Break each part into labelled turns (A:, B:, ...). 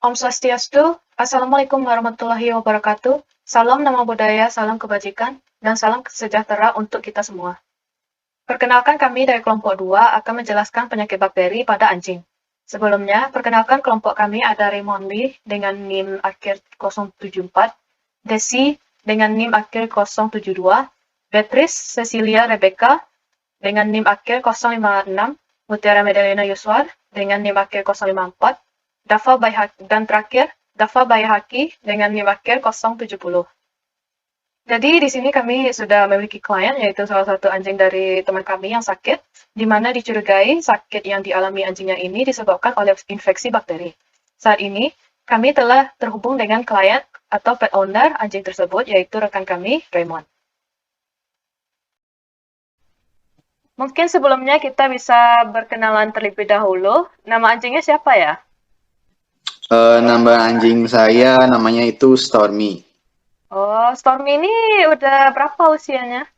A: Om Swastiastu, Assalamualaikum warahmatullahi wabarakatuh, salam nama budaya, salam kebajikan, dan salam sejahtera untuk kita semua. Perkenalkan kami dari kelompok 2 akan menjelaskan penyakit bakteri pada anjing. Sebelumnya, perkenalkan kelompok kami ada Raymond Lee dengan NIM akhir 074, Desi dengan NIM akhir 072, Beatrice Cecilia Rebecca dengan NIM akhir 056, Mutiara Medalina Yuswar dengan NIM akhir 054, dan terakhir, Dafa Bayhaki dengan NIM akhir 070. Jadi di sini kami sudah memiliki klien, yaitu salah satu anjing dari teman kami yang sakit, di mana dicurigai sakit yang dialami anjingnya ini disebabkan oleh infeksi bakteri. Saat ini, kami telah terhubung dengan klien atau pet owner anjing tersebut, yaitu rekan kami, Raymond. Mungkin sebelumnya kita bisa berkenalan terlebih dahulu. Nama anjingnya siapa ya?
B: Nama anjing saya namanya itu Stormy.
A: Oh, Stormy ini udah berapa usianya?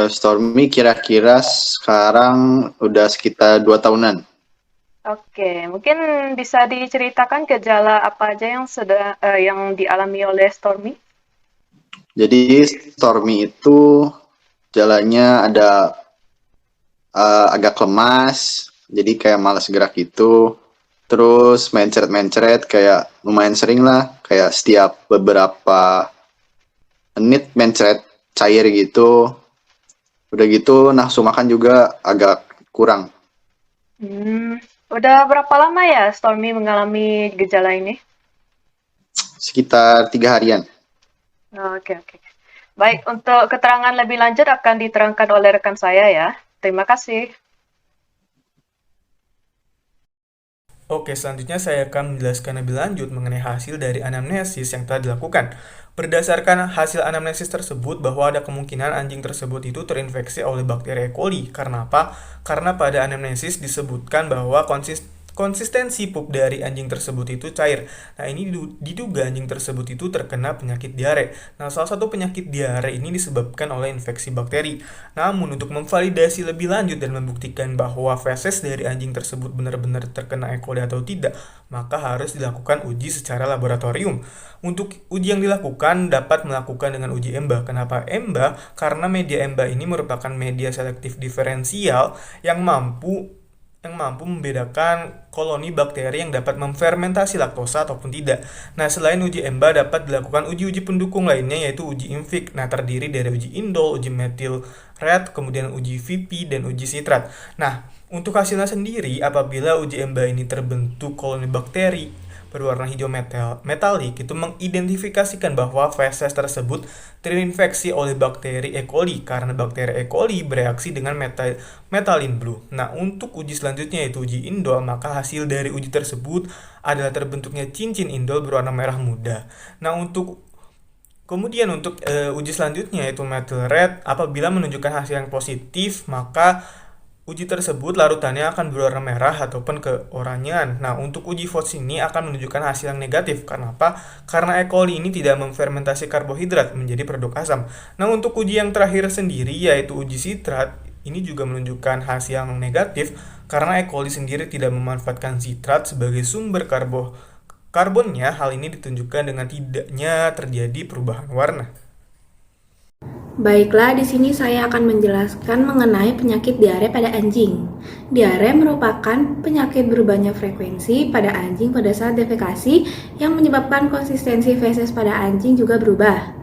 B: Stormy kira-kira sekarang udah sekitar 2 tahunan.
A: Oke, mungkin bisa diceritakan gejala apa aja yang dialami oleh Stormy?
B: Jadi Stormy itu jalannya ada agak lemas, jadi kayak malas gerak gitu. Terus mencret-mencret kayak lumayan sering lah, kayak setiap beberapa menit mencret cair gitu. Udah gitu nafsu makan juga agak kurang.
A: Udah berapa lama ya Stormy mengalami gejala ini?
B: Sekitar 3 harian.
A: Oke. Baik, untuk keterangan lebih lanjut akan diterangkan oleh rekan saya ya. Terima kasih.
C: Oke, selanjutnya saya akan menjelaskan lebih lanjut mengenai hasil dari anamnesis yang telah dilakukan. Berdasarkan hasil anamnesis tersebut bahwa ada kemungkinan anjing tersebut itu terinfeksi oleh bakteri E. coli. Karena apa? Karena pada anamnesis disebutkan bahwa konsistensi pup dari anjing tersebut itu cair. Nah, ini diduga anjing tersebut itu terkena penyakit diare. Nah, salah satu penyakit diare ini disebabkan oleh infeksi bakteri. Namun, untuk memvalidasi lebih lanjut dan membuktikan bahwa feses dari anjing tersebut benar-benar terkena E. coli atau tidak, maka harus dilakukan uji secara laboratorium. Untuk uji yang dilakukan dapat melakukan dengan uji EMBA. Kenapa EMBA? Karena media EMBA ini merupakan media selektif diferensial yang mampu membedakan koloni bakteri yang dapat memfermentasi laktosa ataupun tidak. Nah, selain uji EMBA dapat dilakukan uji-uji pendukung lainnya yaitu uji IMFIC. Nah, terdiri dari uji indol, uji metil red, kemudian uji VP, dan uji sitrat. Nah, untuk hasilnya sendiri, apabila uji EMBA ini terbentuk koloni bakteri berwarna hijau metalik, itu mengidentifikasikan bahwa feses tersebut terinfeksi oleh bakteri E. coli karena bakteri E. coli bereaksi dengan metalin blue. Nah, untuk uji selanjutnya yaitu uji indol, maka hasil dari uji tersebut adalah terbentuknya cincin indol berwarna merah muda. Nah, kemudian untuk uji selanjutnya yaitu metal red, apabila menunjukkan hasil yang positif, maka uji tersebut larutannya akan berwarna merah ataupun keoranyean. Nah, untuk uji VOS ini akan menunjukkan hasil yang negatif. Karena apa? Karena E. coli ini tidak memfermentasi karbohidrat menjadi produk asam. Nah, untuk uji yang terakhir sendiri yaitu uji sitrat, ini juga menunjukkan hasil yang negatif karena E. coli sendiri tidak memanfaatkan sitrat sebagai sumber karbonnya. Hal ini ditunjukkan dengan tidaknya terjadi perubahan warna.
D: Baiklah, di sini saya akan menjelaskan mengenai penyakit diare pada anjing. Diare merupakan penyakit berubahnya frekuensi pada anjing pada saat defekasi yang menyebabkan konsistensi feses pada anjing juga berubah.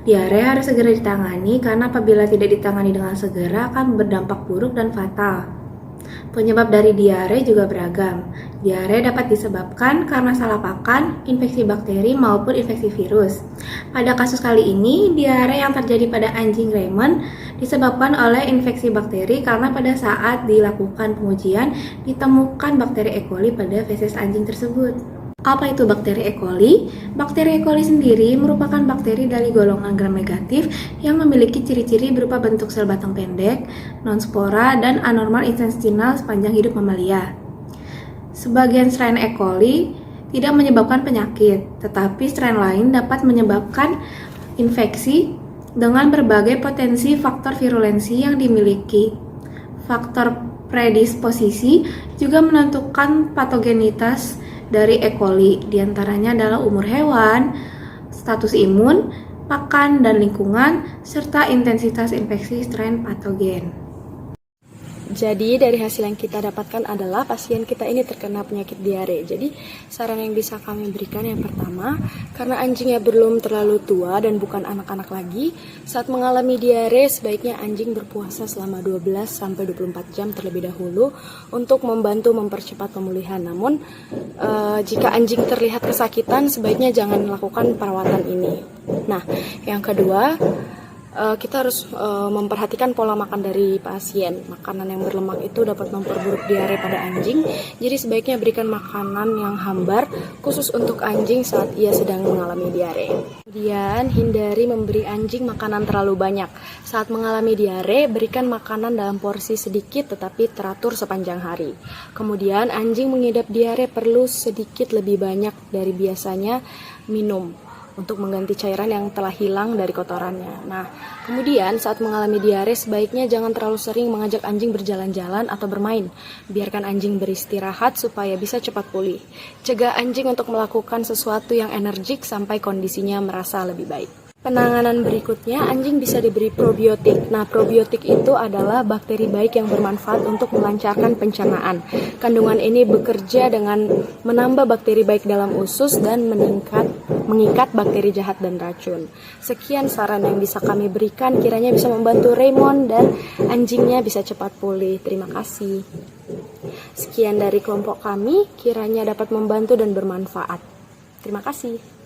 D: Diare harus segera ditangani karena apabila tidak ditangani dengan segera akan berdampak buruk dan fatal. Penyebab dari diare juga beragam. Diare dapat disebabkan karena salah pakan, infeksi bakteri maupun infeksi virus. Pada kasus kali ini, diare yang terjadi pada anjing Raymond disebabkan oleh infeksi bakteri karena pada saat dilakukan pengujian ditemukan bakteri E. coli pada feses anjing tersebut. Apa itu bakteri E. coli? Bakteri E. coli sendiri merupakan bakteri dari golongan gram-negatif yang memiliki ciri-ciri berupa bentuk sel batang pendek, non-spora, dan anormal intestinal sepanjang hidup mamalia. Sebagian strain E. coli tidak menyebabkan penyakit, tetapi strain lain dapat menyebabkan infeksi dengan berbagai potensi faktor virulensi yang dimiliki. Faktor predisposisi juga menentukan patogenitas dari E. coli, diantaranya adalah umur hewan, status imun, pakan dan lingkungan, serta intensitas infeksi strain patogen.
E: Jadi dari hasil yang kita dapatkan adalah pasien kita ini terkena penyakit diare. Jadi saran yang bisa kami berikan yang pertama, karena anjingnya belum terlalu tua dan bukan anak-anak lagi, saat mengalami diare sebaiknya anjing berpuasa selama 12-24 jam terlebih dahulu untuk membantu mempercepat pemulihan. Namun jika anjing terlihat kesakitan sebaiknya jangan melakukan perawatan ini. Nah, yang kedua, kita harus memperhatikan pola makan dari pasien. Makanan yang berlemak itu dapat memperburuk diare pada anjing, jadi sebaiknya berikan makanan yang hambar khusus untuk anjing saat ia sedang mengalami diare. Kemudian hindari memberi anjing makanan terlalu banyak. Saat mengalami diare, berikan makanan dalam porsi sedikit tetapi teratur sepanjang hari. Kemudian anjing mengidap diare perlu sedikit lebih banyak dari biasanya minum untuk mengganti cairan yang telah hilang dari kotorannya. Nah, kemudian saat mengalami diare sebaiknya jangan terlalu sering mengajak anjing berjalan-jalan atau bermain. Biarkan anjing beristirahat supaya bisa cepat pulih. Cegah anjing untuk melakukan sesuatu yang energik sampai kondisinya merasa lebih baik. Penanganan berikutnya, anjing bisa diberi probiotik. Nah, probiotik itu adalah bakteri baik yang bermanfaat untuk melancarkan pencernaan. Kandungan ini bekerja dengan menambah bakteri baik dalam usus dan mengikat bakteri jahat dan racun. Sekian saran yang bisa kami berikan, kiranya bisa membantu Raymond dan anjingnya bisa cepat pulih. Terima kasih. Sekian dari kelompok kami, kiranya dapat membantu dan bermanfaat. Terima kasih.